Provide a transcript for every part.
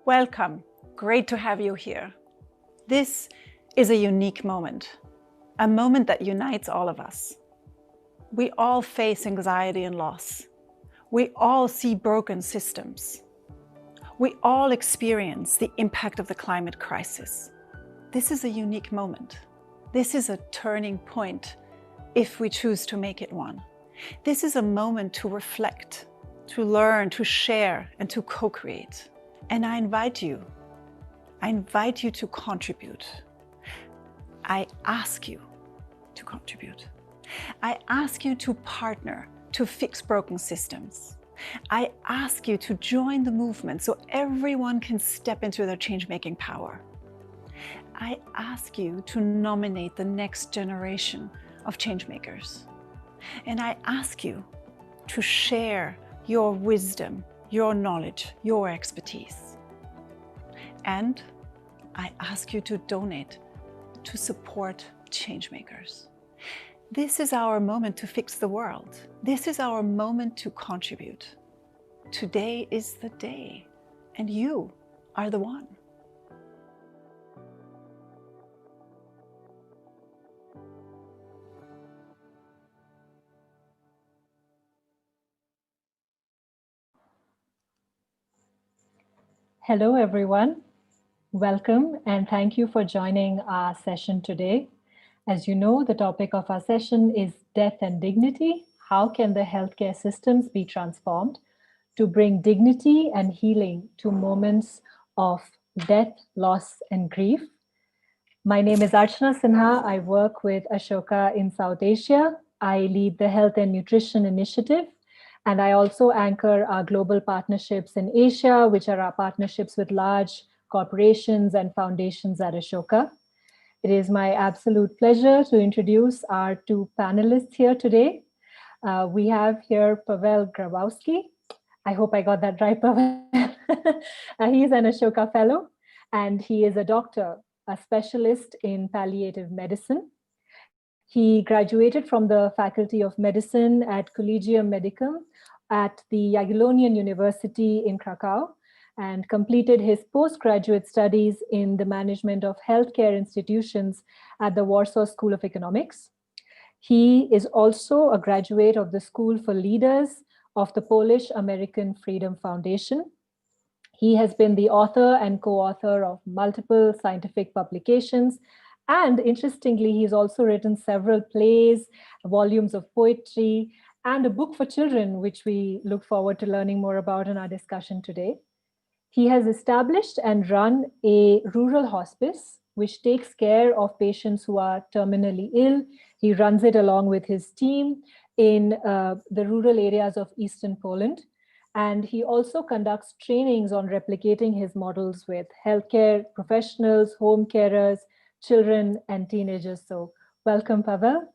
Welcome. Great to have you here. This is a unique moment, a moment that unites all of us. We all face anxiety and loss. We all see broken systems. We all experience the impact of the climate crisis. This is a unique moment. This is a turning point if we choose to make it one. This is a moment to reflect, to learn, to share, and to co-create. And I invite you to contribute. I ask you to contribute. I ask you to partner to fix broken systems. I ask you to join the movement so everyone can step into their change-making power. I ask you to nominate the next generation of changemakers. And I ask you to share your wisdom, your knowledge, your expertise. And I ask you to donate to support changemakers. This is our moment to fix the world. This is our moment to contribute. Today is the day, and you are the one. Hello, everyone. Welcome and thank you for joining our session today. As you know, the topic of our session is death and dignity. How can the healthcare systems be transformed to bring dignity and healing to moments of death, loss, and grief? My name is Archana Sinha. I work with Ashoka in South Asia. I lead the Health and Nutrition Initiative. And I also anchor our global partnerships in Asia, which are our partnerships with large corporations and foundations at Ashoka. It is my absolute pleasure to introduce our two panelists here today. We have here Pavel Grabowski. I hope I got that right, Pavel. He's an Ashoka Fellow, and he is a doctor, a specialist in palliative medicine. He graduated from the Faculty of Medicine at Collegium Medicum at the Jagiellonian University in Krakow and completed his postgraduate studies in the management of healthcare institutions at the Warsaw School of Economics. He is also a graduate of the School for Leaders of the Polish-American Freedom Foundation. He has been the author and co-author of multiple scientific publications. And interestingly, he's also written several plays, volumes of poetry, and a book for children, which we look forward to learning more about in our discussion today. He has established and run a rural hospice, which takes care of patients who are terminally ill. He runs it along with his team in the rural areas of Eastern Poland. And he also conducts trainings on replicating his models with healthcare professionals, home carers, children and teenagers. So welcome, Pavel.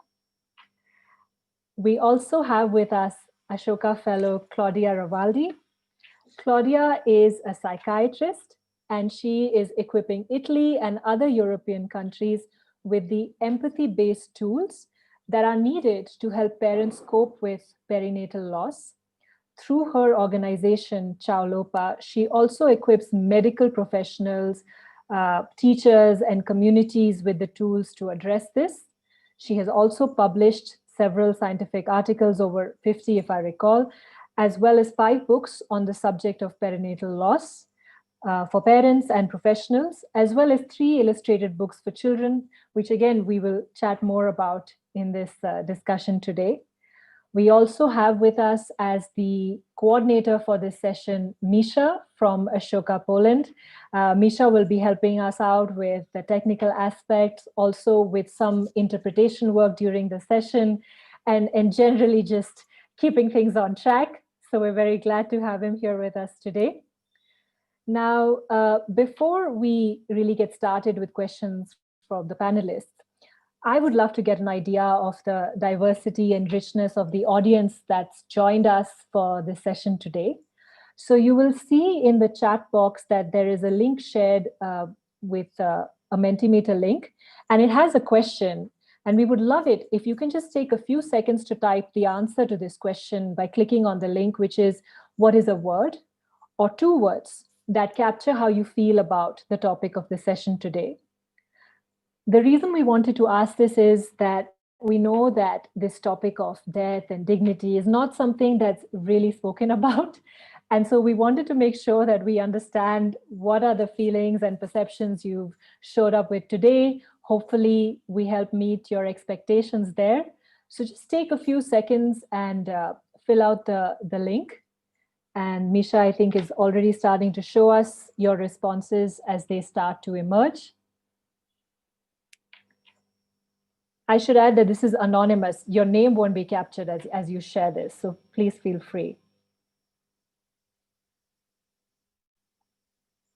We also have with us Ashoka Fellow Claudia Ravaldi. Claudia is a psychiatrist, and she is equipping Italy and other European countries with the empathy-based tools that are needed to help parents cope with perinatal loss. Through her organization, Ciao Lopa, she also equips medical professionals, teachers and communities with the tools to address this. She has also published several scientific articles, over 50 if I recall, as well as 5 books on the subject of perinatal loss for parents and professionals, as well as 3 illustrated books for children, which again, we will chat more about in this discussion today. We also have with us as the coordinator for this session, Misha from Ashoka, Poland. Misha will be helping us out with the technical aspects, also with some interpretation work during the session, and generally just keeping things on track. So we're very glad to have him here with us today. Now, before we really get started with questions from the panelists, I would love to get an idea of the diversity and richness of the audience that's joined us for this session today. So you will see in the chat box that there is a link shared with a Mentimeter link, and it has a question. And we would love it if you can just take a few seconds to type the answer to this question by clicking on the link, which is, what is a word? Or 2 words. that capture how you feel about the topic of the session today. The reason we wanted to ask this is that we know that this topic of death and dignity is not something that's really spoken about. And so we wanted to make sure that we understand what are the feelings and perceptions you've showed up with today. Hopefully, we help meet your expectations there. So just take a few seconds and fill out the link. And Misha, I think, is already starting to show us your responses as they start to emerge. I should add that this is anonymous. Your name won't be captured as you share this, so please feel free.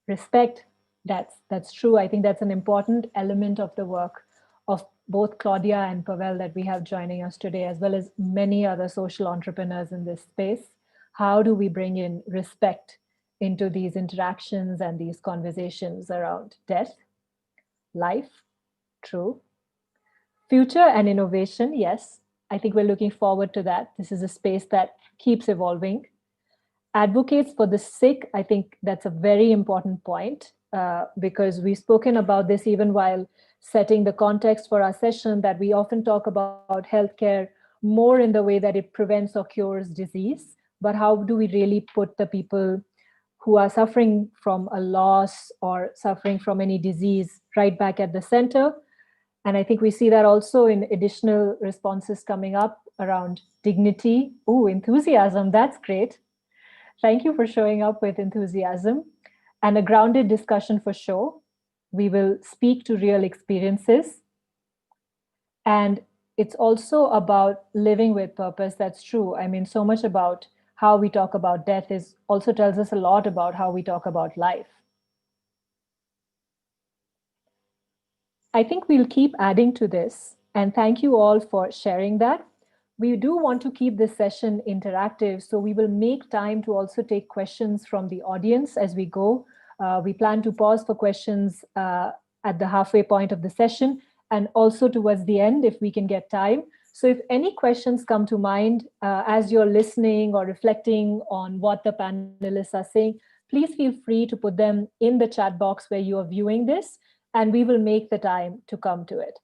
Respect, that's true. I think that's an important element of the work of both Claudia and Pavel that we have joining us today, as well as many other social entrepreneurs in this space. How do we bring in respect into these interactions and these conversations around death, life, true, future and innovation? Yes, I think we're looking forward to that. This is a space that keeps evolving. Advocates for the sick, I think that's a very important point because we've spoken about this even while setting the context for our session, that we often talk about healthcare more in the way that it prevents or cures disease, but how do we really put the people who are suffering from a loss or suffering from any disease right back at the center? And I think we see that also in additional responses coming up around dignity. Ooh, enthusiasm, that's great. Thank you for showing up with enthusiasm and a grounded discussion for sure. We will speak to real experiences. And it's also about living with purpose. That's true. I mean, so much about how we talk about death is also tells us a lot about how we talk about life. I think we'll keep adding to this. And thank you all for sharing that. We do want to keep this session interactive, so we will make time to also take questions from the audience as we go. We plan to pause for questions at the halfway point of the session and also towards the end if we can get time. So if any questions come to mind as you're listening or reflecting on what the panelists are saying, please feel free to put them in the chat box where you are viewing this, and we will make the time to come to it.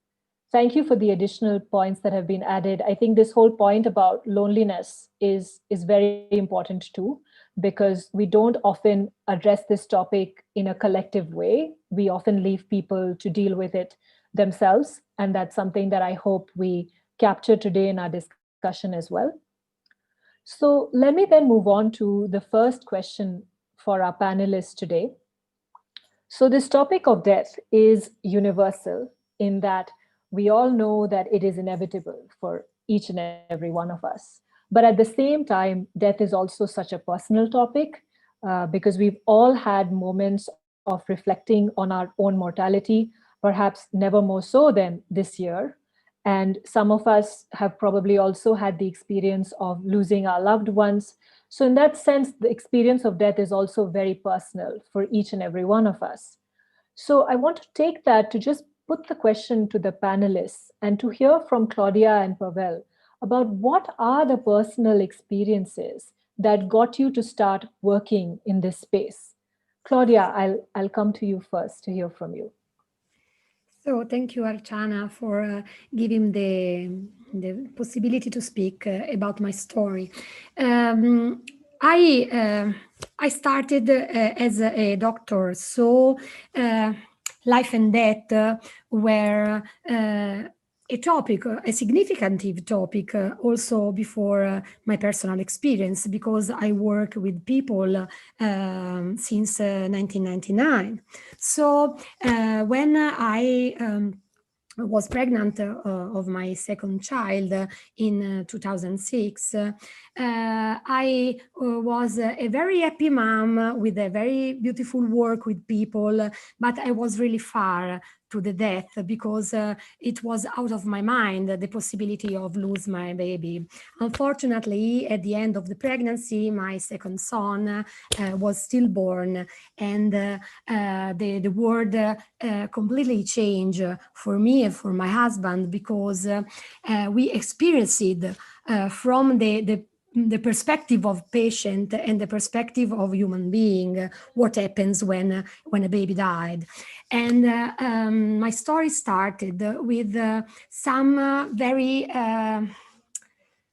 Thank you for the additional points that have been added. I think this whole point about loneliness is very important too, because we don't often address this topic in a collective way. We often leave people to deal with it themselves. And that's something that I hope we capture today in our discussion as well. So let me then move on to the first question for our panelists today. So this topic of death is universal in that we all know that it is inevitable for each and every one of us. But at the same time, death is also such a personal topic because we've all had moments of reflecting on our own mortality, perhaps never more so than this year. And some of us have probably also had the experience of losing our loved ones. So in that sense, the experience of death is also very personal for each and every one of us. So I want to take that to just put the question to the panelists and to hear from Claudia and Pavel about what are the personal experiences that got you to start working in this space. Claudia, I'll come to you first to hear from you. So thank you, Archana, for giving the possibility to speak about my story. I started as a doctor, so life and death were a topic, a significant topic, also before my personal experience, because I work with people since 1999. So when I was pregnant of my second child in 2006. I was a very happy mom with a very beautiful work with people, but I was really far to the death because it was out of my mind, the possibility of lose my baby. Unfortunately, at the end of the pregnancy, my second son was stillborn, and the world completely changed for me and for my husband, because we experienced from the perspective of patient and the perspective of human being, what happens when a baby died. And my story started with some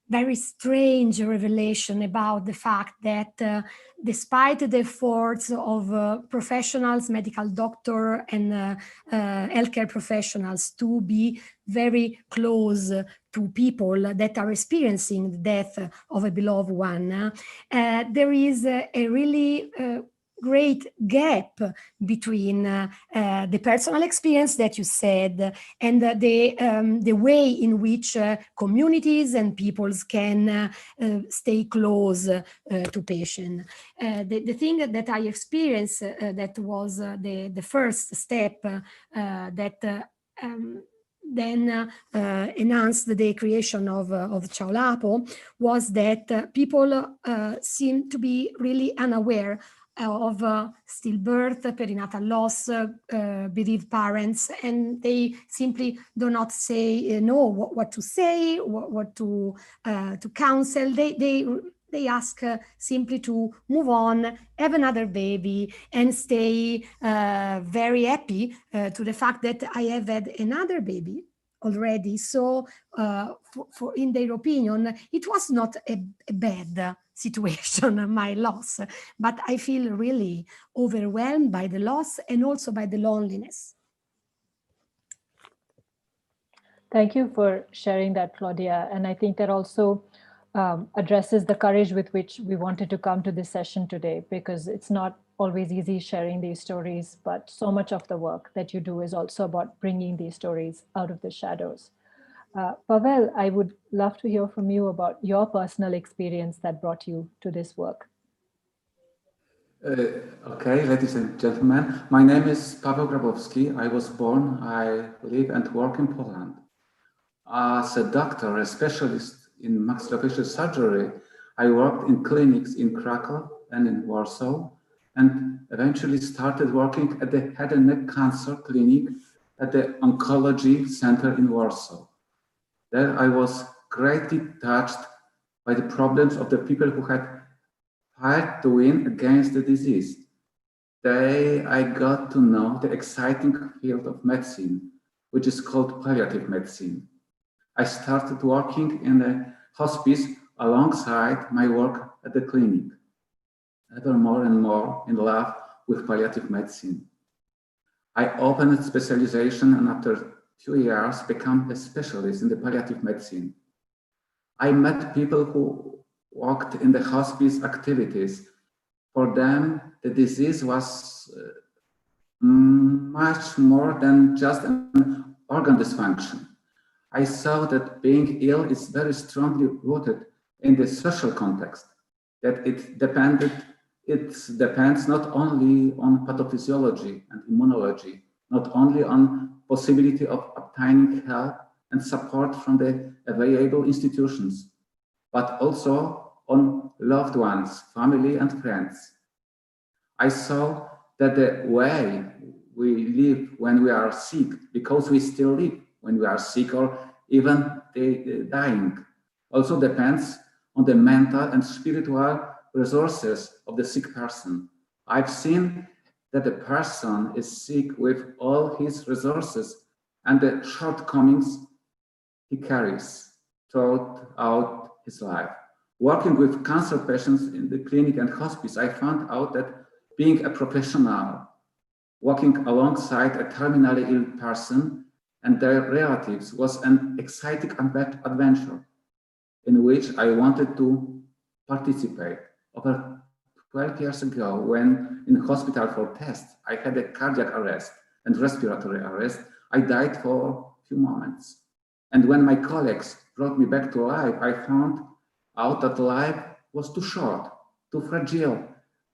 very strange revelation about the fact that despite the efforts of professionals, medical doctor and healthcare professionals to be very close to people that are experiencing the death of a beloved one, there is a really great gap between the personal experience that you said and the way in which communities and peoples can stay close to patient. The thing that I experienced that was the first step that then enhanced the creation of Ciaolapo was that people seem to be really unaware of stillbirth, perinatal loss, bereaved parents, and they simply do not know what to say, what to counsel. They ask simply to move on, have another baby, and stay very happy to the fact that I have had another baby already. So for in their opinion, it was not a bad situation, my loss, but I feel really overwhelmed by the loss and also by the loneliness. Thank you for sharing that, Claudia. And I think that also addresses the courage with which we wanted to come to this session today, because it's not always easy sharing these stories, but so much of the work that you do is also about bringing these stories out of the shadows. Pavel, I would love to hear from you about your personal experience that brought you to this work. Okay, ladies and gentlemen, my name is Paweł Grabowski. I was born, I live and work in Poland. As a doctor, a specialist in maxillofacial surgery, I worked in clinics in Krakow and in Warsaw, and eventually started working at the head and neck cancer clinic at the oncology center in Warsaw. There I was greatly touched by the problems of the people who had fight to win against the disease. There I got to know the exciting field of medicine, which is called palliative medicine. I started working in a hospice alongside my work at the clinic, ever more and more in love with palliative medicine. I opened a specialization and after 2 years became a specialist in the palliative medicine. I met people who worked in the hospice activities. For them, the disease was much more than just an organ dysfunction. I saw that being ill is very strongly rooted in the social context, that it depends not only on pathophysiology and immunology, not only on possibility of obtaining help and support from the available institutions, but also on loved ones, family and friends. I saw that the way we live when we are sick, because we still live when we are sick or even dying, also depends on the mental and spiritual resources of the sick person. I've seen that the person is sick with all his resources and the shortcomings he carries throughout his life. Working with cancer patients in the clinic and hospice, I found out that being a professional, working alongside a terminally ill person and their relatives was an exciting adventure in which I wanted to participate. Over 12 years ago, when in hospital for tests, I had a cardiac arrest and respiratory arrest. I died for a few moments. And when my colleagues brought me back to life, I found out that life was too short, too fragile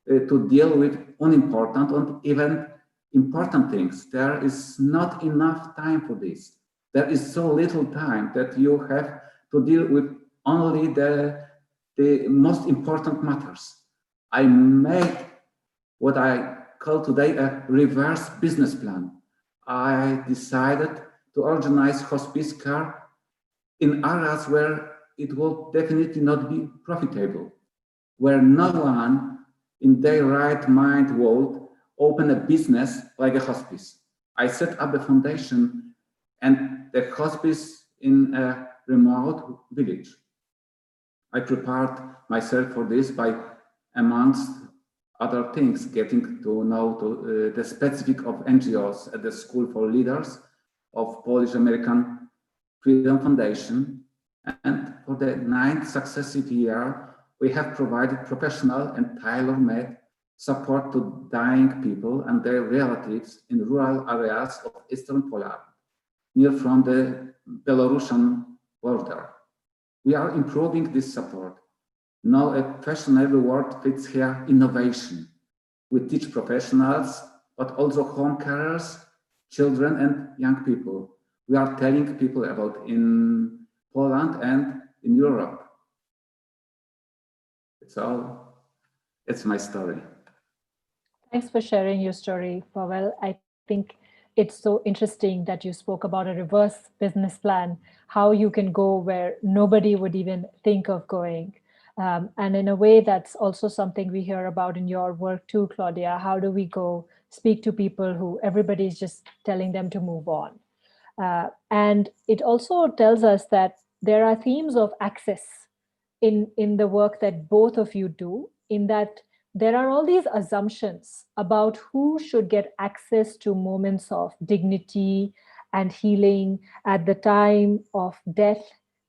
to deal with unimportant and even important things. There is not enough time for this. There is so little time that you have to deal with only the most important matters. I made what I call today a reverse business plan. I decided to organize hospice care in areas where it will definitely not be profitable, where no one in their right mind would open a business like a hospice. I set up a foundation and the hospice in a remote village. I prepared myself for this by, amongst other things, getting to know the specific of NGOs at the School for Leaders of Polish American Freedom Foundation. And for the 9th successive year, we have provided professional and tailor-made support to dying people and their relatives in rural areas of Eastern Poland, near from the Belarusian border. We are improving this support. Now a fashionable word fits here, innovation. We teach professionals, but also home carers, children and young people. We are telling people about in Poland and in Europe. It's my story. Thanks for sharing your story, Pavel. I think it's so interesting that you spoke about a reverse business plan, how you can go where nobody would even think of going. And in a way, that's also something we hear about in your work too, Claudia. How do we go speak to people who everybody's just telling them to move on? And it also tells us that there are themes of access in the work that both of you do, in that there are all these assumptions about who should get access to moments of dignity and healing at the time of death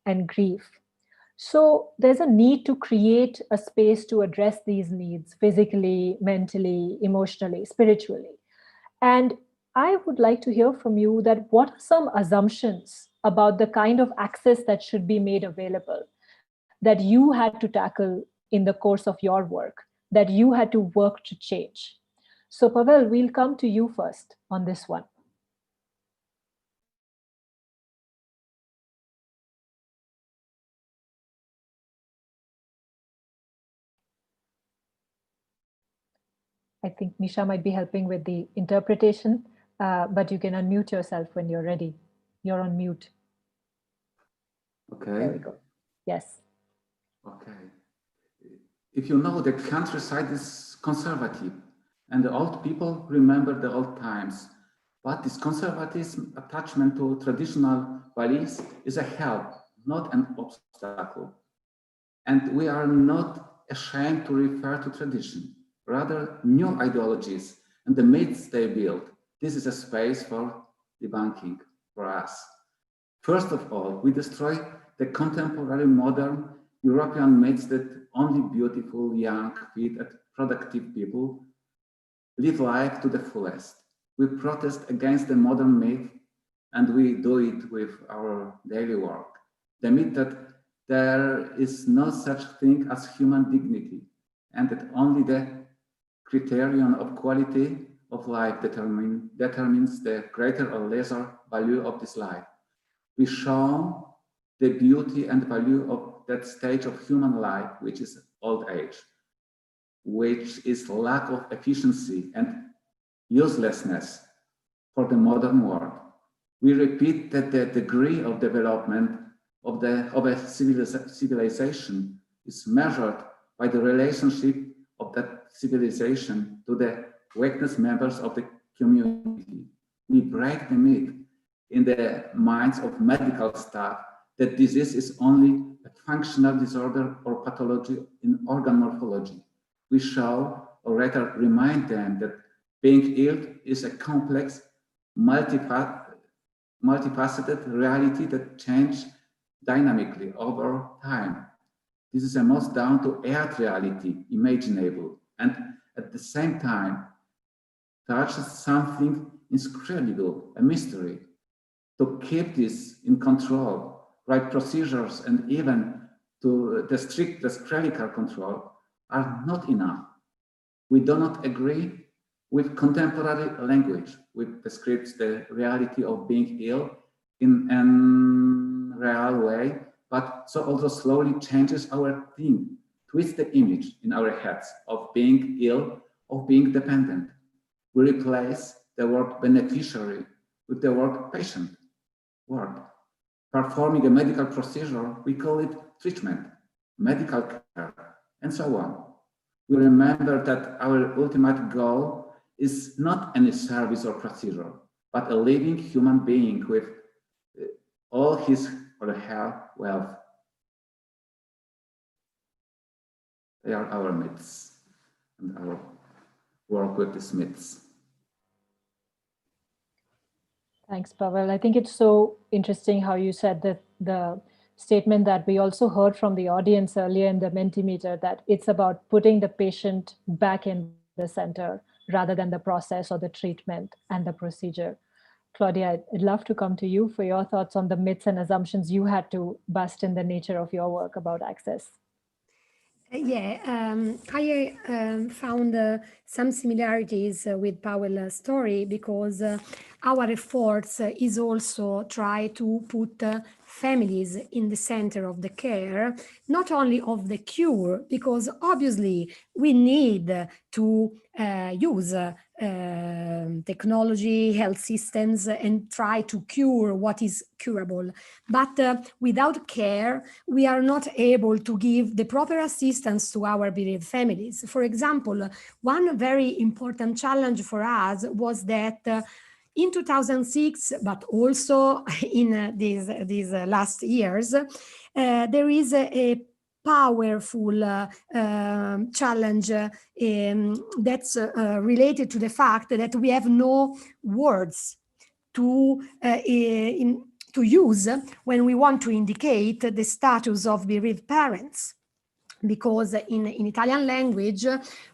and grief. So there's a need to create a space to address these needs physically, mentally, emotionally, spiritually. And I would like to hear from you that what are some assumptions about the kind of access that should be made available that you had to tackle in the course of your work, that you had to work to change? So Pavel, we'll come to you first on this one. I think Misha might be helping with the interpretation, but you can unmute yourself when you're ready. You're on mute. Okay. There we go. Yes. Okay. If you know, the countryside is conservative and the old people remember the old times. But this conservatism attachment to traditional values is a help, not an obstacle. And we are not ashamed to refer to tradition, rather new ideologies and the myths they build. This is a space for debunking for us. First of all, we destroy the contemporary modern European myths that only beautiful, young, fit, and productive people live life to the fullest. We protest against the modern myth, and we do it with our daily work. The myth that there is no such thing as human dignity, and that only the criterion of quality of life determines the greater or lesser value of this life. We show the beauty and value of that stage of human life, which is old age, which is lack of efficiency and uselessness for the modern world. We repeat that the degree of development of a civilization is measured by the relationship of that civilization to the weakness members of the community. We break the myth in the minds of medical staff that disease is only a functional disorder or pathology in organ morphology. We show, or rather remind them, that being ill is a complex, multifaceted reality that changes dynamically over time. This is a most down-to-earth reality, imaginable, and at the same time touches something inscrutable, a mystery. To keep this in control, right procedures, and even to the strictest clinical control are not enough. We do not agree with contemporary language, which describes the reality of being ill in a real way, but so also slowly changes our theme, twists the image in our heads of being ill, of being dependent. We replace the word beneficiary with the word patient word. Performing a medical procedure, we call it treatment, medical care, and so on. We remember that our ultimate goal is not any service or procedure, but a living human being with all his or her wealth. They are our myths and our work with these myths. Thanks, Pavel. I think it's so interesting how you said that the statement that we also heard from the audience earlier in the Mentimeter, that it's about putting the patient back in the center rather than the process or the treatment and the procedure. Claudia, I'd love to come to you for your thoughts on the myths and assumptions you had to bust in the nature of your work about access. I found some similarities with Pavel's story because our efforts is also try to put families in the center of the care, not only of the cure, because obviously we need to use technology, health systems, and try to cure what is curable. But without care, we are not able to give the proper assistance to our bereaved families. For example, one very important challenge for us was that in 2006, but also in these last years, there is a powerful challenge that's related to the fact that we have no words to use when we want to indicate the status of bereaved parents. Because in Italian language,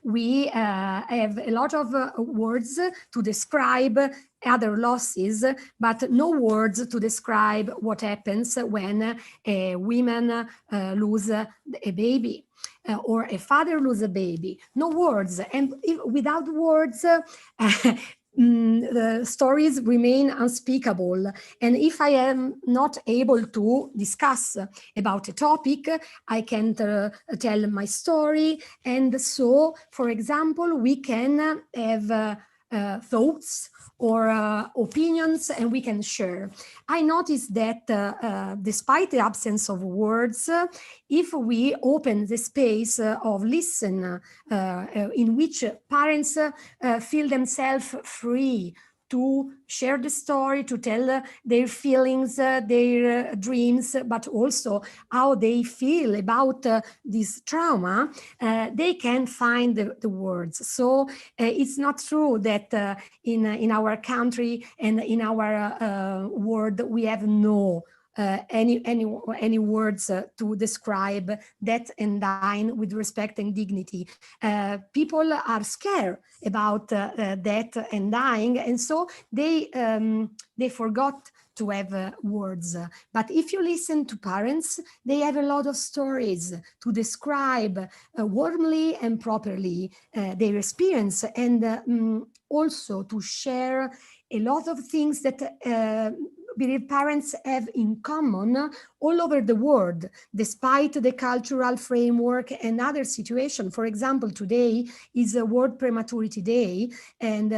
we have a lot of words to describe other losses, but no words to describe what happens when a woman lose a baby. Or a father lose a baby, no words. And without words, the stories remain unspeakable. And if I am not able to discuss about a topic, I can't tell my story. And so, for example, we can have thoughts or opinions, and we can share. I noticed that despite the absence of words, if we open the space of listen, in which parents feel themselves free to share the story, to tell their feelings, their dreams, but also how they feel about this trauma, they can find the words. So it's not true that in our country and in our world we have no any words to describe death and dying with respect and dignity. People are scared about death and dying, and so they forgot to have words. But if you listen to parents, they have a lot of stories to describe warmly and properly their experience, and also to share a lot of things that bereaved parents have in common all over the world, despite the cultural framework and other situations. For example, today is a World Prematurity Day, and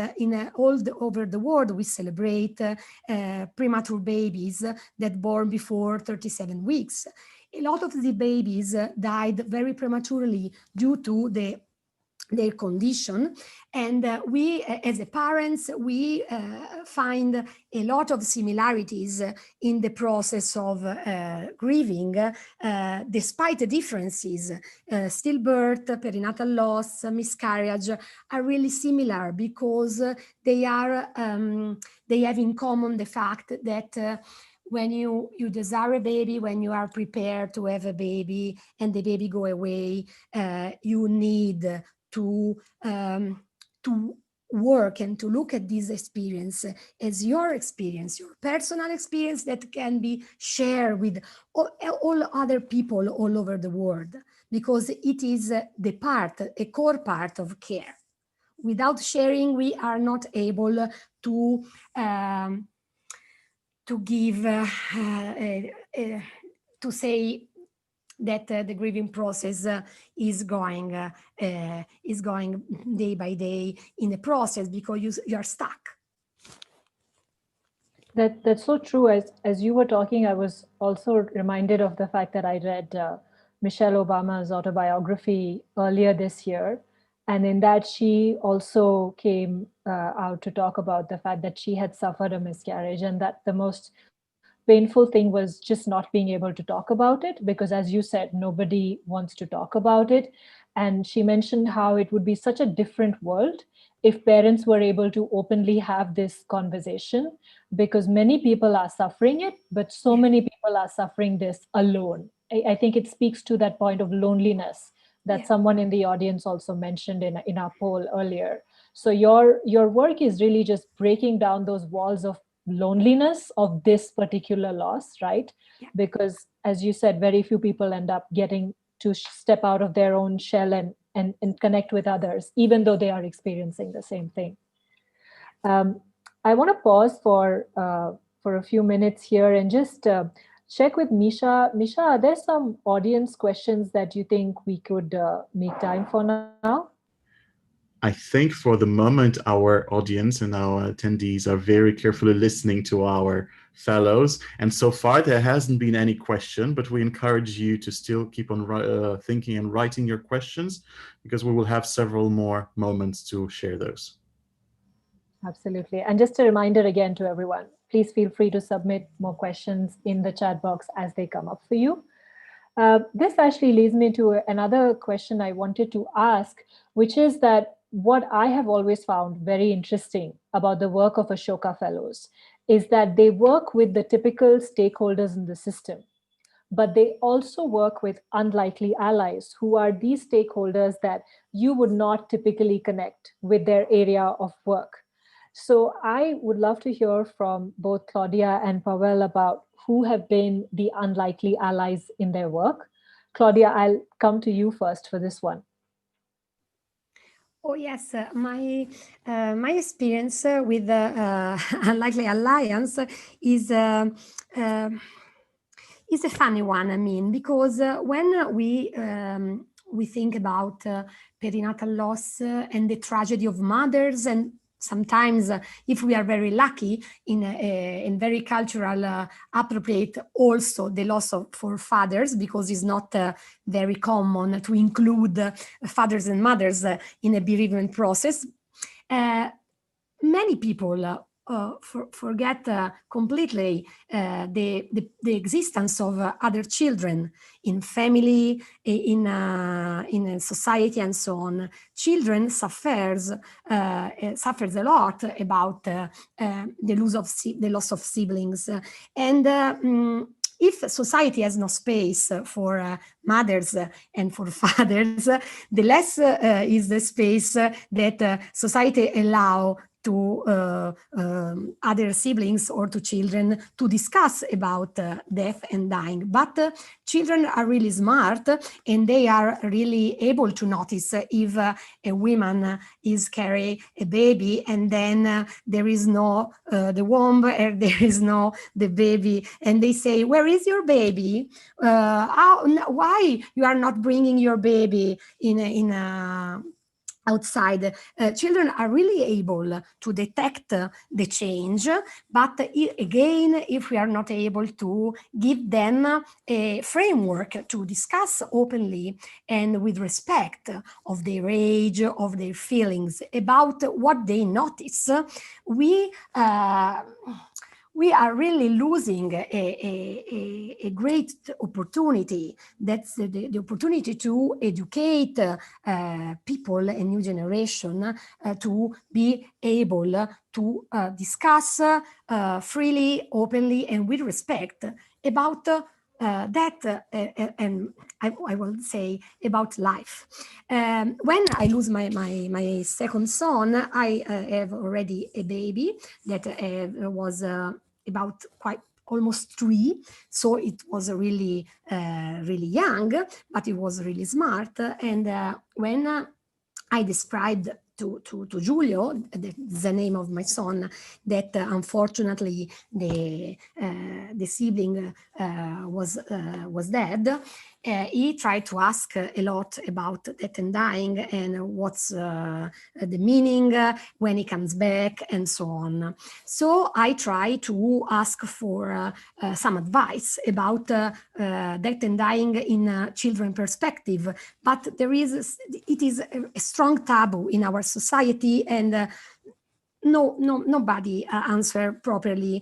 over the world we celebrate premature babies that born before 37 weeks. A lot of the babies died very prematurely due to their condition, and we as a parents, we find a lot of similarities in the process of grieving, despite the differences. Stillbirth, perinatal loss, miscarriage are really similar because they have in common the fact that when you desire a baby, when you are prepared to have a baby and the baby go away, you need to work and to look at this experience as your experience, your personal experience that can be shared with all other people all over the world, because it is a core part of care. Without sharing, we are not able to give, to say that the grieving process is going day by day in the process, because you are stuck. That's so true. As you were talking, I was also reminded of the fact that I read Michelle Obama's autobiography earlier this year, and in that she also came out to talk about the fact that she had suffered a miscarriage, and that the most painful thing was just not being able to talk about it, because, as you said, nobody wants to talk about it. And she mentioned how it would be such a different world if parents were able to openly have this conversation, because many people are suffering it, but so Yeah. many people are suffering this alone. I think it speaks to that point of loneliness that Yeah. someone in the audience also mentioned in our poll earlier. So your work is really just breaking down those walls of loneliness of this particular loss, right? Yeah. Because, as you said, very few people end up getting to step out of their own shell and connect with others, even though they are experiencing the same thing. Um, I want to pause for a few minutes here and just check with Misha. Misha, are there some audience questions that you think we could make time for now? I think for the moment, our audience and our attendees are very carefully listening to our fellows. And so far, there hasn't been any question, but we encourage you to still keep on thinking and writing your questions, because we will have several more moments to share those. Absolutely. And just a reminder again to everyone, please feel free to submit more questions in the chat box as they come up for you. This actually leads me to another question I wanted to ask, which is that what I have always found very interesting about the work of Ashoka Fellows is that they work with the typical stakeholders in the system, but they also work with unlikely allies who are these stakeholders that you would not typically connect with their area of work. So I would love to hear from both Claudia and Pavel about who have been the unlikely allies in their work. Claudia, I'll come to you first for this one. Oh yes, my experience with Unlikely Alliance is uh, is a funny one. I mean, because when we think about perinatal loss and the tragedy of mothers, and sometimes, if we are very lucky, in very cultural appropriate, also the loss of for fathers, because it's not very common to include fathers and mothers in a bereavement process. Many people forget completely the existence of other children in family, in a society, and so on. Children suffers a lot about the loss of siblings, and if society has no space for mothers and for fathers, the less is the space that society allow to other siblings or to children to discuss about death and dying. But children are really smart, and they are really able to notice if a woman is carrying a baby, and then there is no the womb, and there is no the baby, and they say, "Where is your baby? Why you are not bringing your baby in a outside?" Children are really able to detect the change, but again, if we are not able to give them a framework to discuss openly and with respect of their age, of their feelings, about what they notice, we are really losing a great opportunity. That's the opportunity to educate people, a new generation, to be able to discuss freely, openly, and with respect about that, and I will say about life. When I lose my second son, I have already a baby that was about quite almost 3, so it was really really young, but it was really smart. And when I described to Giulio, the name of my son, that unfortunately the sibling was dead. he tried to ask a lot about death and dying and what's the meaning when he comes back and so on. So I try to ask for some advice about death and dying in a children perspective, but it is a strong taboo in our society, and nobody answer properly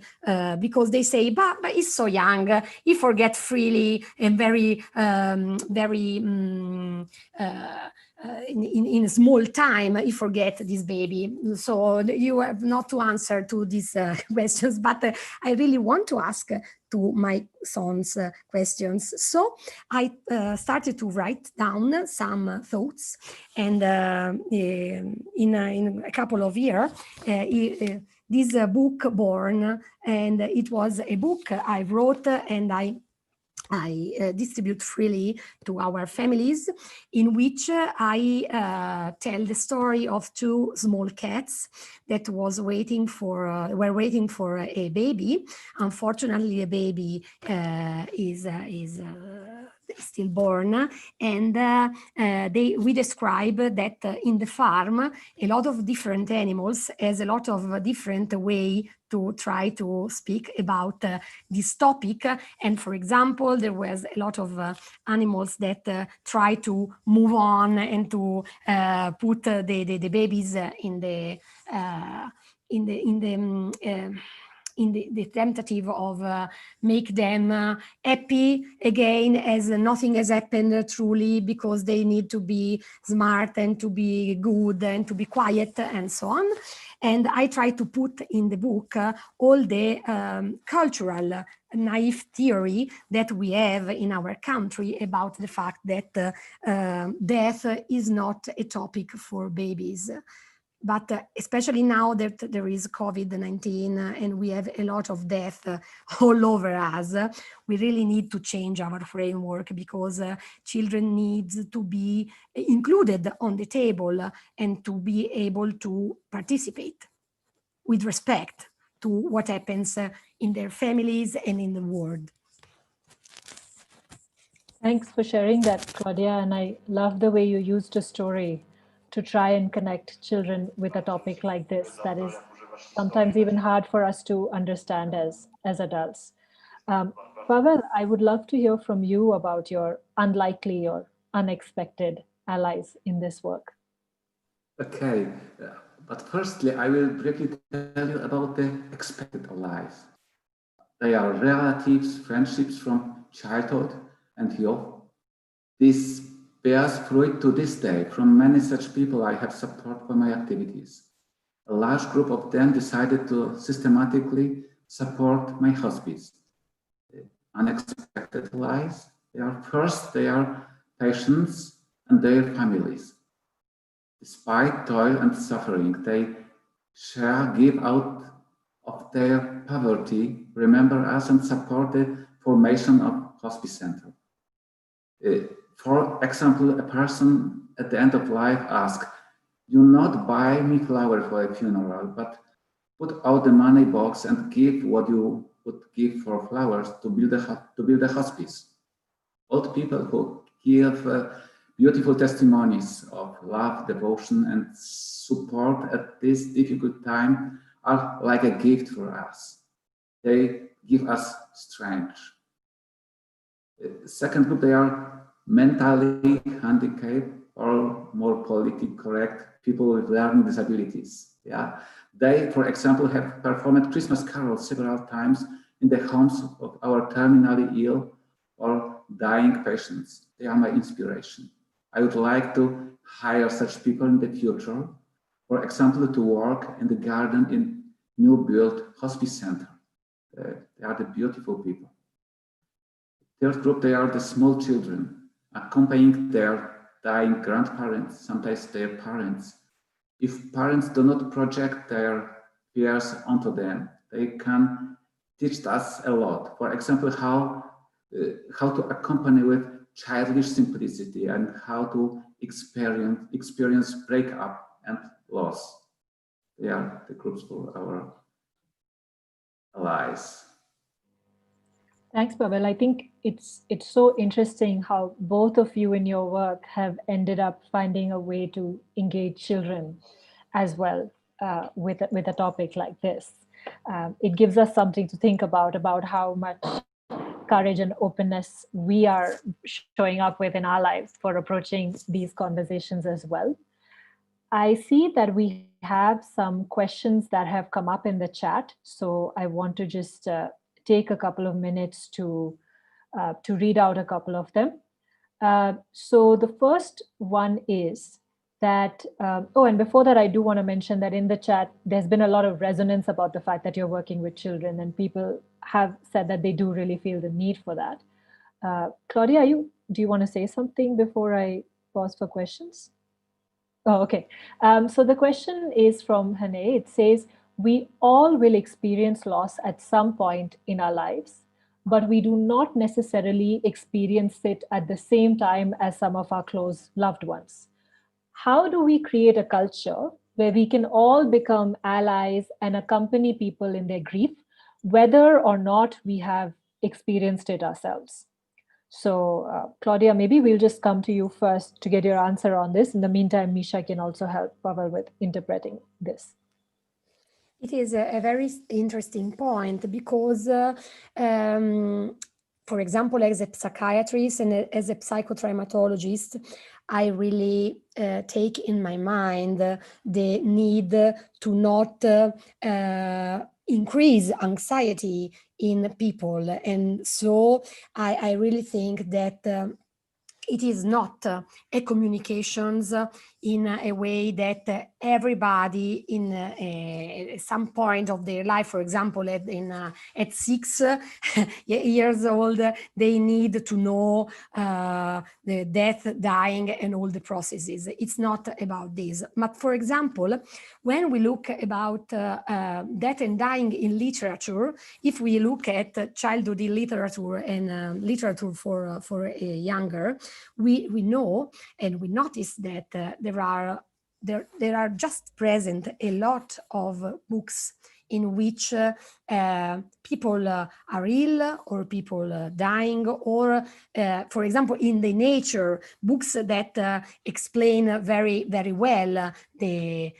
because they say, but he's so young, he forget freely and very in a small time, he forget this baby. So you have not to answer to these questions, but I really want to ask to my son's questions. So I started to write down some thoughts, and in a couple of years, this book born, and it was a book I wrote and I distribute freely to our families, in which I tell the story of two small cats that were waiting for a baby. Unfortunately, the baby is stillborn, and we describe that in the farm a lot of different animals has a lot of different way to try to speak about this topic. And for example, there was a lot of animals that try to move on and to put the babies in the tentative of make them happy again, as nothing has happened truly, because they need to be smart and to be good and to be quiet and so on. And I try to put in the book all the cultural naive theory that we have in our country about the fact that death is not a topic for babies. But especially now that there is COVID-19 and we have a lot of death all over us, we really need to change our framework, because children need to be included on the table and to be able to participate with respect to what happens in their families and in the world. Thanks for sharing that, Claudia. And I love the way you used a story to try and connect children with a topic like this that is sometimes even hard for us to understand as adults. Pavel, I would love to hear from you about your unlikely or unexpected allies in this work. Okay, but firstly, I will briefly tell you about the expected allies. They are relatives, friendships from childhood and youth. This bears fruit to this day from many such people I have support for my activities. A large group of them decided to systematically support my hospice. Unexpected allies. They are patients and their families. Despite toil and suffering, they give out of their poverty, remember us, and support the formation of hospice center. For example, a person at the end of life asks, "Do not buy me flower for a funeral, but put out the money box and give what you would give for flowers to build a hospice." Old people who give beautiful testimonies of love, devotion, and support at this difficult time are like a gift for us. They give us strength. Second group, they are mentally handicapped, or more politically correct, people with learning disabilities. Yeah, they, for example, have performed Christmas carols several times in the homes of our terminally ill or dying patients. They are my inspiration. I would like to hire such people in the future, for example, to work in the garden in new built hospice center. They are the beautiful people. Third group, they are the small children accompanying their dying grandparents, sometimes their parents. If parents do not project their fears onto them, they can teach us a lot. For example, how to accompany with childish simplicity and how to experience breakup and loss. They are the groups for our allies. Thanks, Pavel. I think it's so interesting how both of you in your work have ended up finding a way to engage children as well with a topic like this. It gives us something to think about how much courage and openness we are showing up with in our lives for approaching these conversations as well. I see that we have some questions that have come up in the chat, so I want to just take a couple of minutes to read out a couple of them. So the first one is that, oh, and before that, I do want to mention that in the chat, there's been a lot of resonance about the fact that you're working with children, and people have said that they do really feel the need for that. Claudia, do you want to say something before I pause for questions? Oh, okay. So the question is from Hane. It says, we all will experience loss at some point in our lives, but we do not necessarily experience it at the same time as some of our close loved ones. How do we create a culture where we can all become allies and accompany people in their grief, whether or not we have experienced it ourselves? So, Claudia, maybe we'll just come to you first to get your answer on this. In the meantime, Misha can also help Pavel with interpreting this. It is a very interesting point because, for example, as a psychiatrist and as a psychotraumatologist, I really take in my mind the need to not increase anxiety in people. And so I really think that it is not a communications in a way that everybody in some point of their life, for example, at 6 years old, they need to know the death, dying, and all the processes. It's not about this. But for example, when we look about death and dying in literature, if we look at childhood literature and literature for younger, we know and we notice that there are just present a lot of books in which people are ill or people dying, or for example, in the nature, books that explain very, very well the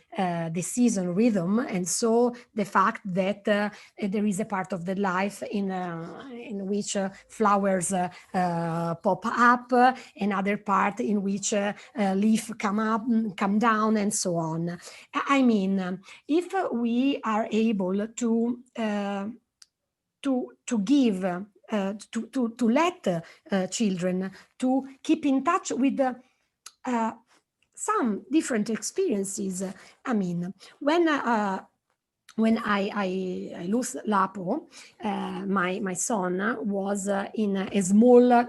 season rhythm. And so the fact that there is a part of the life in which flowers pop up, another part in which leaf come down, and so on. I mean, if we are able to give to let children to keep in touch with some different experiences. I mean, when I lose Lapo, my son was in a small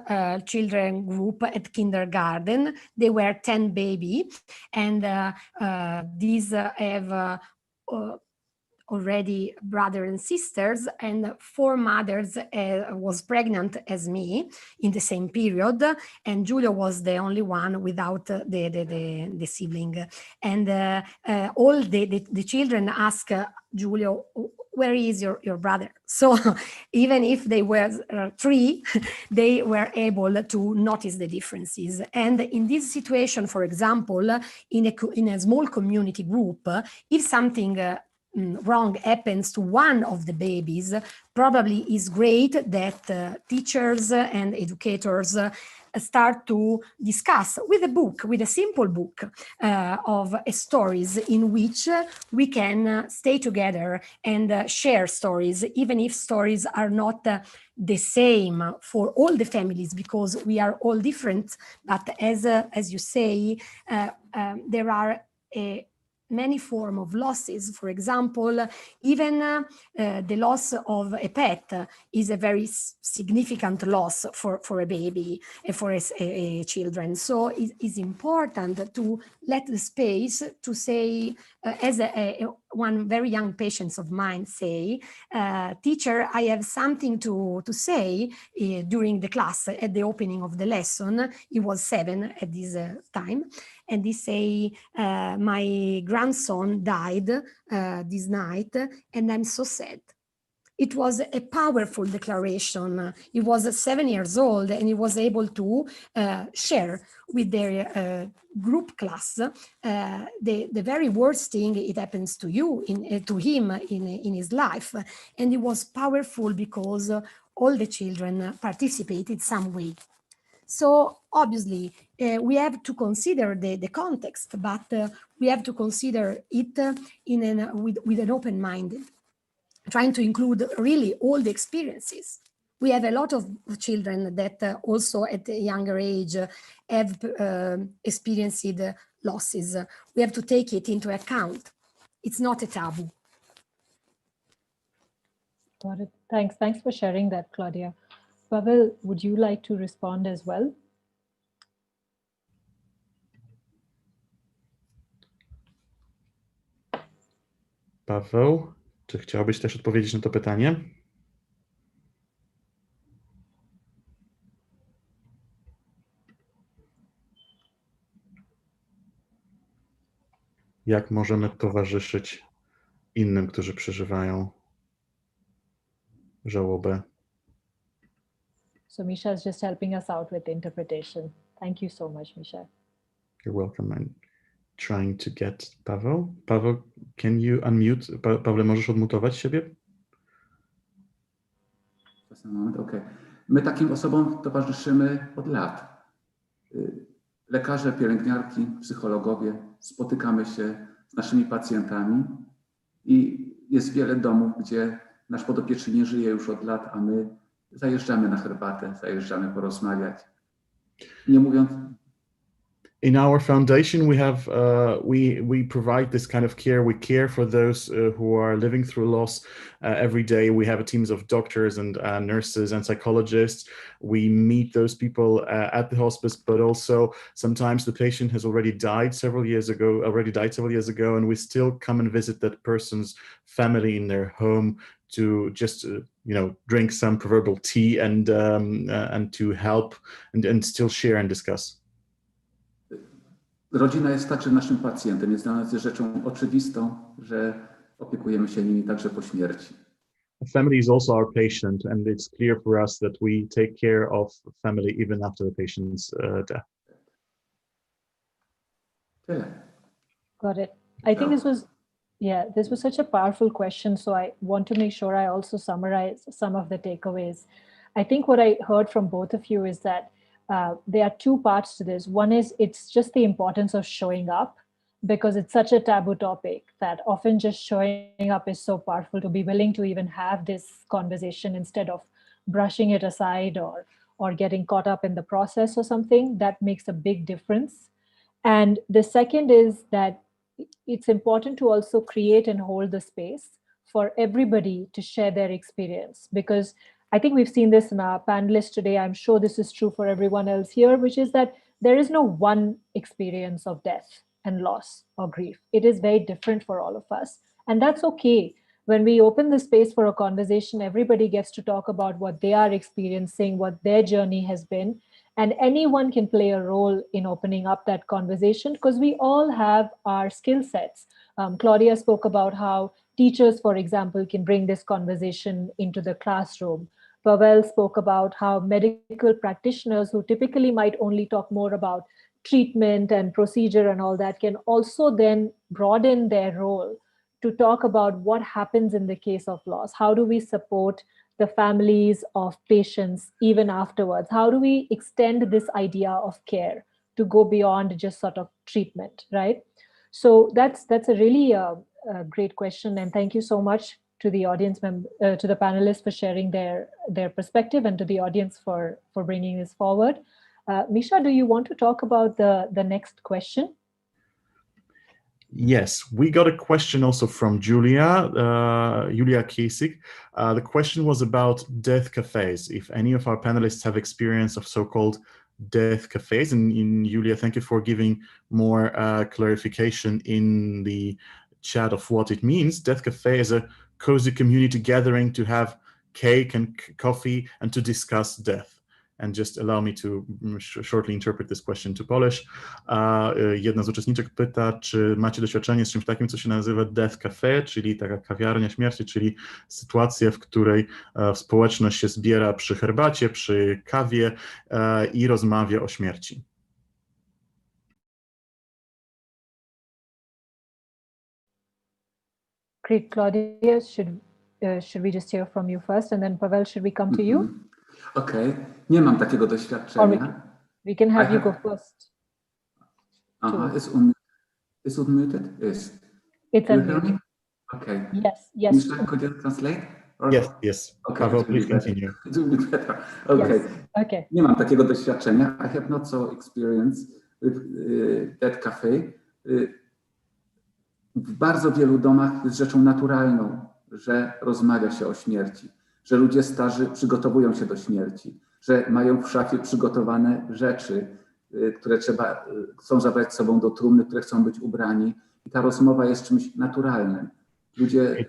children group at kindergarten. They were 10 baby, and these have already brother and sisters, and 4 mothers was pregnant as me in the same period, and Giulio was the only one without the sibling. And all the children ask Giulio, where is your brother? So even if they were 3, they were able to notice the differences. And in this situation, for example, in a small community group, if something wrong happens to one of the babies, probably is great that teachers and educators start to discuss with a simple book of stories in which we can stay together and share stories, even if stories are not the same for all the families, because we are all different. But as you say, there are many forms of losses. For example, even the loss of a pet is a very significant loss for a baby and for a children. So it is important to let the space to say, as one very young patient of mine say, teacher, I have something to say during the class at the opening of the lesson. He was 7 at this time. And he say, my grandson died this night, and I'm so sad. it was a powerful declaration. He was 7 years old, and he was able to share with their group class the very worst thing it happens to you, to him in his life. And it was powerful because all the children participated some way. So obviously, we have to consider the context, but we have to consider it with an open mind, trying to include really all the experiences. We have a lot of children that also at a younger age have experienced losses. We have to take it into account. It's not a taboo. Got it. Thanks for sharing that, Claudia. Pavel, would you like to respond as well? Paweł, czy chciałbyś też odpowiedzieć na to pytanie? Jak możemy towarzyszyć innym, którzy przeżywają żałobę? So Misha is just helping us out with the interpretation. Thank you so much, Misha. You're welcome. I'm trying to get Paweł. Paweł, can you unmute? Pawle, możesz odmutować siebie? Okay. My takim osobom towarzyszymy od lat. Lekarze, pielęgniarki, psychologowie, spotykamy się z naszymi pacjentami i jest wiele domów, gdzie nasz podopieczny nie żyje już od lat, a my zajeżdżamy na herbatę, zajeżdżamy porozmawiać. Nie mówiąc... In our foundation, we have we provide this kind of care. We care for those who are living through loss every day. We have teams of doctors and nurses and psychologists. We meet those people at the hospice, but also sometimes the patient has already died several years ago, and we still come and visit that person's family in their home to just drink some proverbial tea and to help and still share and discuss. Rodzina jest także naszym pacjentem. Jest dla nas rzeczą oczywistą, że opiekujemy się nimi także po śmierci. Family is also our patient, and it's clear for us that we take care of family even after the patient's death. Tyle. Got it. I think this was such a powerful question. So I want to make sure I also summarize some of the takeaways. I think what I heard from both of you is that there are two parts to this. One is it's just the importance of showing up, because it's such a taboo topic that often just showing up is so powerful, to be willing to even have this conversation instead of brushing it aside or getting caught up in the process or something. That makes a big difference. And the second is that it's important to also create and hold the space for everybody to share their experience, because I think we've seen this in our panelists today. I'm sure this is true for everyone else here, which is that there is no one experience of death and loss or grief. It is very different for all of us. And that's okay. When we open the space for a conversation, everybody gets to talk about what they are experiencing, what their journey has been. And anyone can play a role in opening up that conversation, because we all have our skill sets. Claudia spoke about how teachers, for example, can bring this conversation into the classroom. Pavel spoke about how medical practitioners, who typically might only talk more about treatment and procedure and all that, can also then broaden their role to talk about what happens in the case of loss. How do we support the families of patients even afterwards? How do we extend this idea of care to go beyond just sort of treatment, right? So that's a really great question, and thank you so much to the audience to the panelists for sharing their perspective, and to the audience for bringing this forward. Misha, do you want to talk about the next question? Yes, we got a question also from Julia Kasich. The question was about death cafes. If any of our panelists have experience of so-called death cafes, and Julia, thank you for giving more clarification in the chat of what it means. Death cafe is a cozy community gathering to have cake and coffee and to discuss death. and just allow me to shortly interpret this question to Polish. Jedna z uczestniczek pyta, czy macie doświadczenie z czymś takim, co się nazywa death cafe, czyli taka kawiarnia śmierci, czyli sytuacja, w której społeczność się zbiera przy herbacie, przy kawie i rozmawia o śmierci. Great, Claudia, should we just hear from you first, and then Pavel, should we come to you? Okay, nie mam takiego doświadczenia. We can have you go first. Is unmuted? Yes. It's unmuted. Okay. Yes. Misha, could you translate? Or... Yes. Okay, Pavel, please continue. It will be better. Okay. Yes. Okay. Nie mam takiego doświadczenia. I have not so experience with that cafe. W bardzo wielu domach jest rzeczą naturalną, że rozmawia się o śmierci, że ludzie starzy przygotowują się do śmierci, że mają w szafie przygotowane rzeczy, które chcą zabrać z sobą do trumny, które chcą być ubrani. I ta rozmowa jest czymś naturalnym. Ludzie...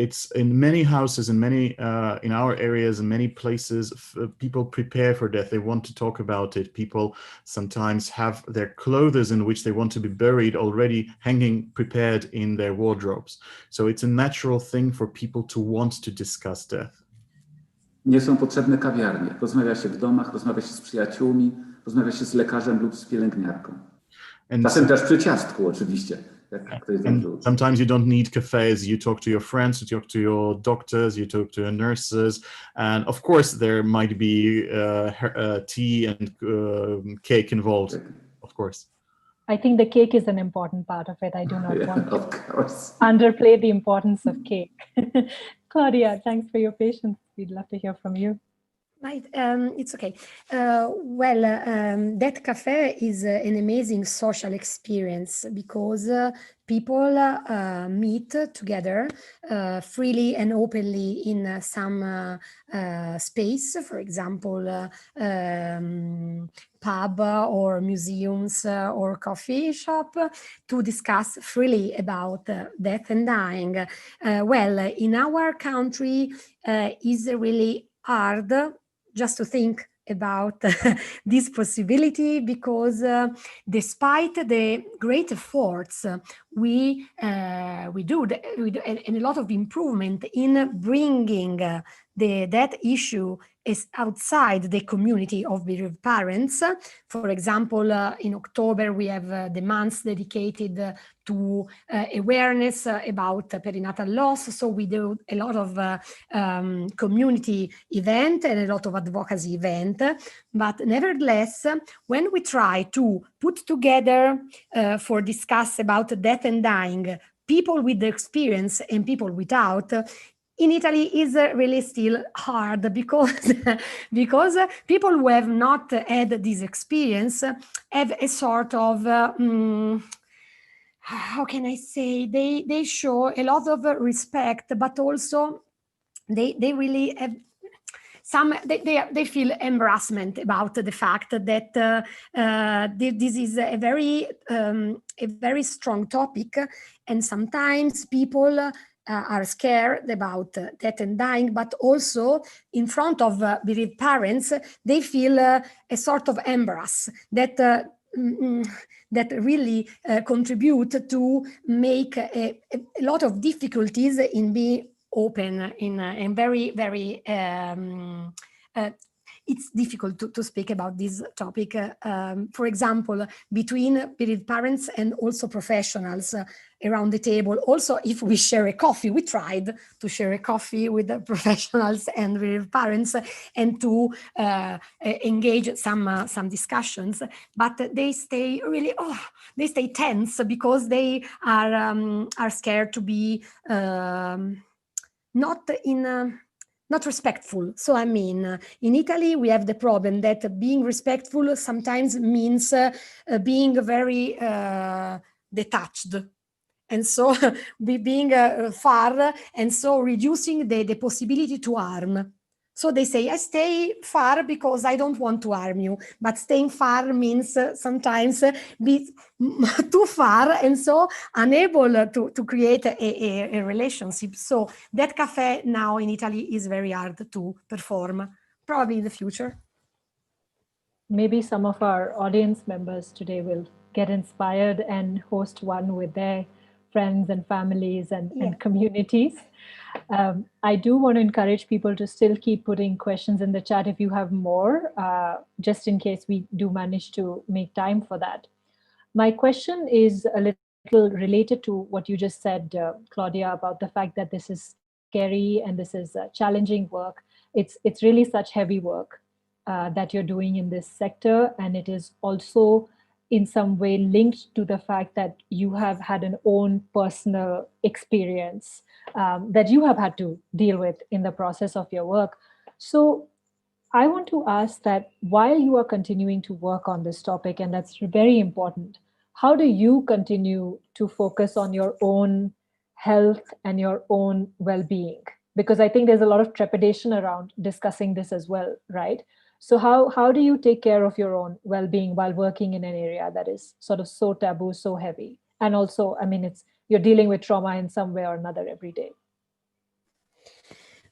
It's in many houses, in our areas, in many places, people prepare for death. They want to talk about it. People sometimes have their clothes in which they want to be buried already hanging prepared in their wardrobes. So it's a natural thing for people to want to discuss death. Nie są potrzebne kawiarnie. Rozmawia się w domach, rozmawia się z przyjaciółmi, rozmawia się z lekarzem lub z pielęgniarką. Czasem też przy ciastku oczywiście. And sometimes you don't need cafes. You talk to your friends, you talk to your doctors, you talk to your nurses, and of course there might be tea and cake involved, of course. I think the cake is an important part of it. I do not want of course. underplay the importance of cake. Claudia, thanks for your patience. We'd love to hear from you. Right, it's okay. That cafe is an amazing social experience because people meet together freely and openly in some space, for example, pub or museums or coffee shop, to discuss freely about death and dying. In our country, it's really hard just to think about this possibility, because despite the great efforts we do and a lot of improvement in bringing the death issue is outside the community of bereaved parents. For example, in October, we have the months dedicated to awareness about perinatal loss. So we do a lot of community event and a lot of advocacy event. But nevertheless, when we try to put together for discuss about death and dying, people with the experience and people without, in Italy is really still hard because people who have not had this experience have a sort of, how can I say, they show a lot of respect, but also they really have they feel embarrassment about the fact that this is a very strong topic, and sometimes people are scared about death and dying, but also in front of bereaved parents, they feel a sort of embarrass that that really contribute to make a lot of difficulties in being open in very, very it's difficult to speak about this topic, for example, between bereaved parents and also professionals around the table. Also, if we share a coffee, we tried to share a coffee with the professionals and bereaved parents and to engage some discussions, but they stay really, they stay tense because they are scared to be not respectful. So I mean, in Italy, we have the problem that being respectful sometimes means being very detached. And so being far, and so reducing the possibility to harm. So they say, I stay far because I don't want to harm you. But staying far means sometimes be too far, and so unable to create a relationship. So that cafe now in Italy is very hard to perform. probably in the future. Maybe some of our audience members today will get inspired and host one with their friends and families and communities. I do want to encourage people to still keep putting questions in the chat if you have more, just in case we do manage to make time for that. My question is a little related to what you just said, Claudia, about the fact that this is scary and this is challenging work. It's really such heavy work that you're doing in this sector, and it is also in some way linked to the fact that you have had an own personal experience that you have had to deal with in the process of your work. So I want to ask that while you are continuing to work on this topic, and that's very important, how do you continue to focus on your own health and your own well-being? Because I think there's a lot of trepidation around discussing this as well, right? So how do you take care of your own well-being while working in an area that is sort of so taboo, so heavy? And also, I mean, you're dealing with trauma in some way or another every day.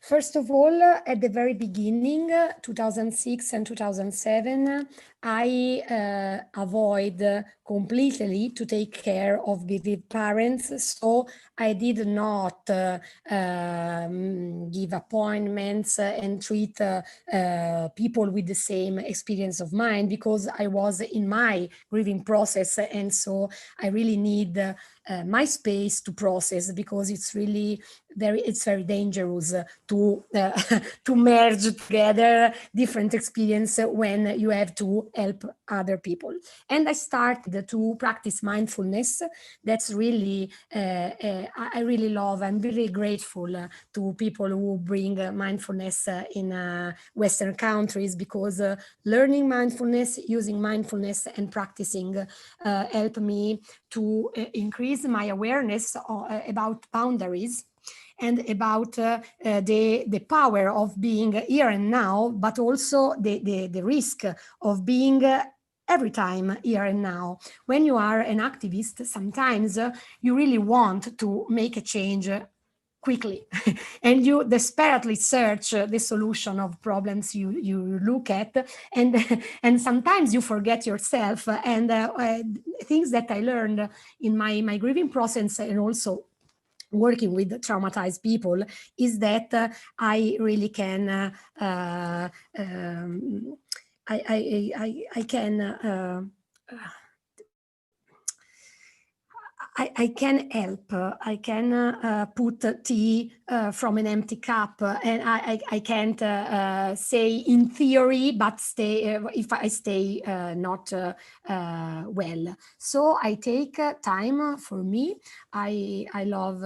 First of all, at the very beginning, 2006 and 2007, I avoid completely to take care of bereaved parents. So I did not give appointments and treat people with the same experience of mine, because I was in my grieving process. And so I really need my space to process, because it's really very dangerous to merge together different experience when you have to help other people. And I started to practice mindfulness. That's really I really love. I'm very grateful to people who bring mindfulness in Western countries, because learning mindfulness, using mindfulness and practicing helped me to increase my awareness about boundaries and about the power of being here and now, but also the risk of being every time here and now. When you are an activist, sometimes you really want to make a change quickly and you desperately search the solution of problems you look at, and sometimes you forget yourself. And things that I learned in my grieving process, and also working with traumatized people, is that I really can I can help. I can put tea from an empty cup, and I can't say in theory, but stay if I stay not well. So I take time for me. I love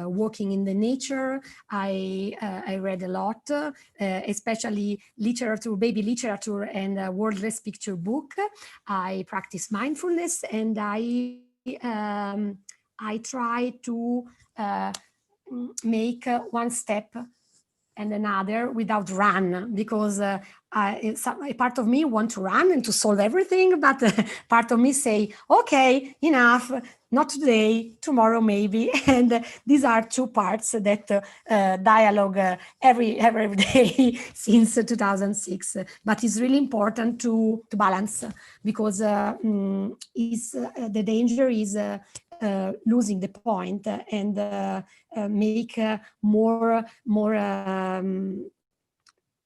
walking in the nature. I read a lot, especially literature, baby literature, and wordless picture book. I practice mindfulness, and I try to make one step and another without run, because a part of me want to run and to solve everything, but part of me say, okay, enough, not today, tomorrow maybe. And these are two parts that dialogue every day since 2006. But it's really important to balance, because the danger is losing the point and make more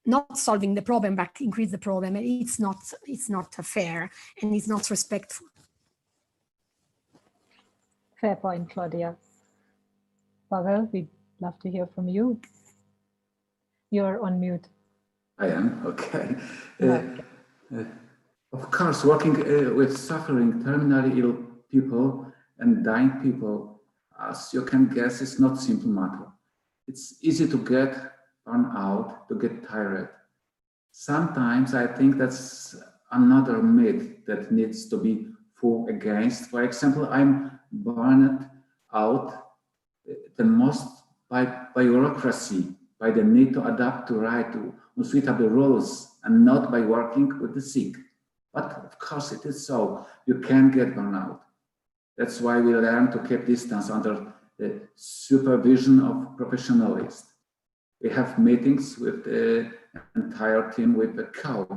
not solving the problem, but increase the problem. And it's not fair, and it's not respectful. Fair point, Claudia. Pavel, we'd love to hear from you. You're on mute. I am, okay. Of course, working with suffering, terminally ill people and dying people, as you can guess, is not a simple matter. It's easy to get burned out, to get tired. Sometimes I think that's another myth that needs to be fought against. For example, I'm burned out the most by bureaucracy, by the need to adapt to write to unsuitable rules, and not by working with the sick. But of course it is so. You can get burned out. That's why we learn to keep distance under the supervision of professionals. We have meetings with entire team with a couch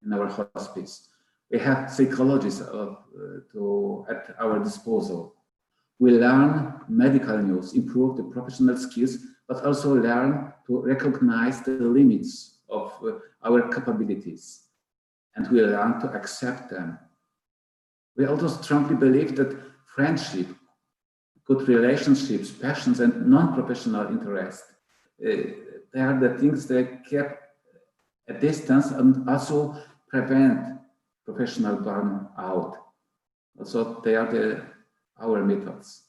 in our hospice. We have psychologists at our disposal. We learn medical news, improve the professional skills, but also learn to recognize the limits of our capabilities. And we learn to accept them. We also strongly believe that friendship, good relationships, passions, and non-professional interest, they are the things that keep a distance and also prevent professional burnout. Also, they are our methods.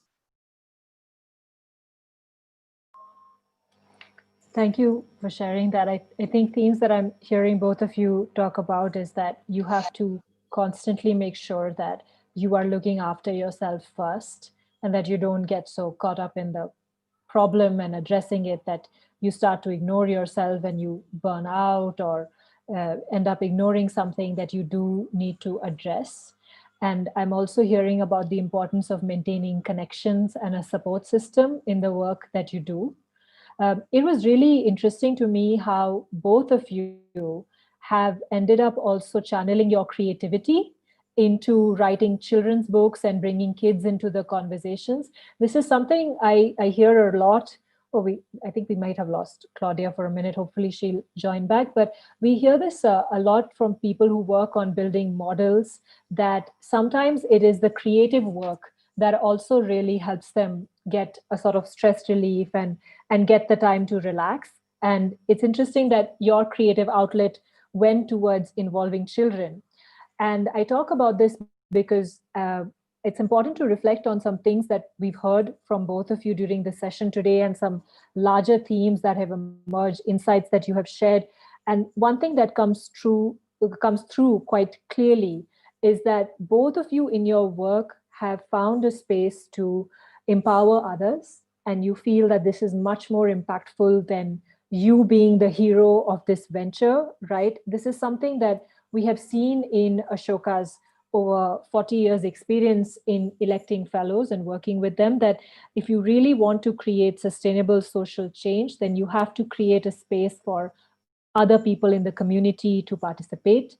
Thank you for sharing that. I think themes that I'm hearing both of you talk about is that you have to constantly make sure that you are looking after yourself first and that you don't get so caught up in the problem and addressing it that you start to ignore yourself and you burn out or end up ignoring something that you do need to address. And I'm also hearing about the importance of maintaining connections and a support system in the work that you do. It was really interesting to me how both of you have ended up also channeling your creativity into writing children's books and bringing kids into the conversations. This is something I hear a lot. Oh, I think we might have lost Claudia for a minute. Hopefully she'll join back. But we hear this a lot from people who work on building models, that sometimes it is the creative work that also really helps them get a sort of stress relief and get the time to relax. And it's interesting that your creative outlet went towards involving children. And I talk about this because it's important to reflect on some things that we've heard from both of you during the session today and some larger themes that have emerged, insights that you have shared. And one thing that comes through quite clearly is that both of you in your work have found a space to empower others, and you feel that this is much more impactful than you being the hero of this venture, right? This is something that we have seen in Ashoka's over 40 years experience in electing fellows and working with them, that if you really want to create sustainable social change, then you have to create a space for other people in the community to participate.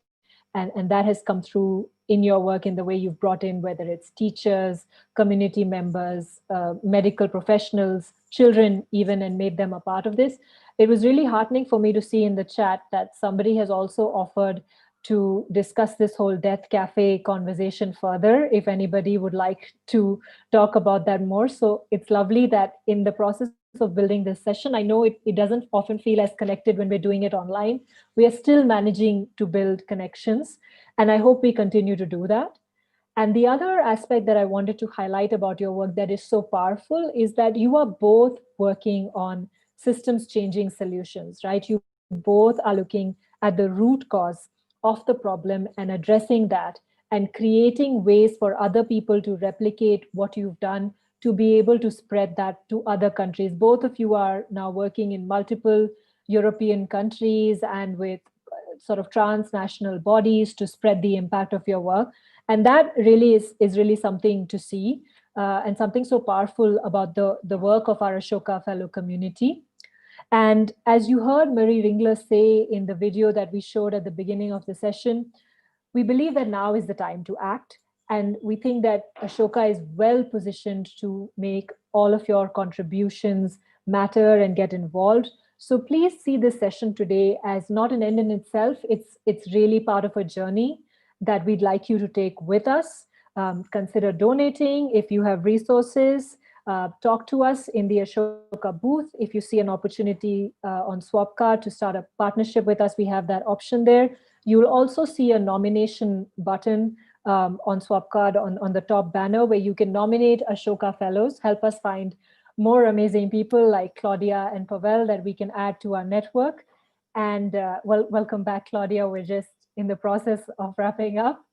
And that has come through in your work in the way you've brought in, whether it's teachers, community members, medical professionals, children even, and made them a part of this. It was really heartening for me to see in the chat that somebody has also offered to discuss this whole Death Cafe conversation further, if anybody would like to talk about that more. So it's lovely that in the process of building this session, I know it doesn't often feel as connected when we're doing it online. We are still managing to build connections, and I hope we continue to do that. And the other aspect that I wanted to highlight about your work that is so powerful is that you are both working on systems changing solutions, right? You both are looking at the root cause of the problem and addressing that and creating ways for other people to replicate what you've done to be able to spread that to other countries. Both of you are now working in multiple European countries and with sort of transnational bodies to spread the impact of your work. And that really is really something to see and something so powerful about the work of our Ashoka Fellow community. And as you heard Marie Ringler say in the video that we showed at the beginning of the session, we believe that now is the time to act. And we think that Ashoka is well positioned to make all of your contributions matter and get involved. So please see this session today as not an end in itself. It's really part of a journey that we'd like you to take with us. Consider donating if you have resources. Talk to us in the Ashoka booth. If you see an opportunity on Swapcard to start a partnership with us, we have that option there. You'll also see a nomination button on Swapcard on the top banner where you can nominate Ashoka Fellows, help us find more amazing people like Claudia and Pavel that we can add to our network. And welcome back, Claudia. We're just in the process of wrapping up.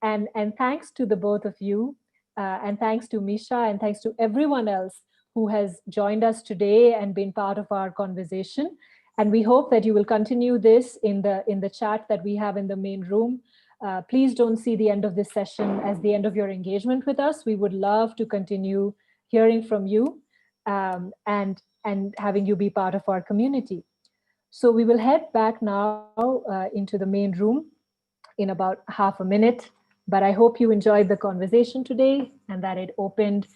And thanks to the both of you, and thanks to Misha, and thanks to everyone else who has joined us today and been part of our conversation. And we hope that you will continue this in the chat that we have in the main room. Please don't see the end of this session as the end of your engagement with us. We would love to continue hearing from you and having you be part of our community. So we will head back now into the main room in about half a minute. But I hope you enjoyed the conversation today and that it opened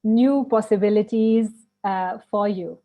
new possibilities for you.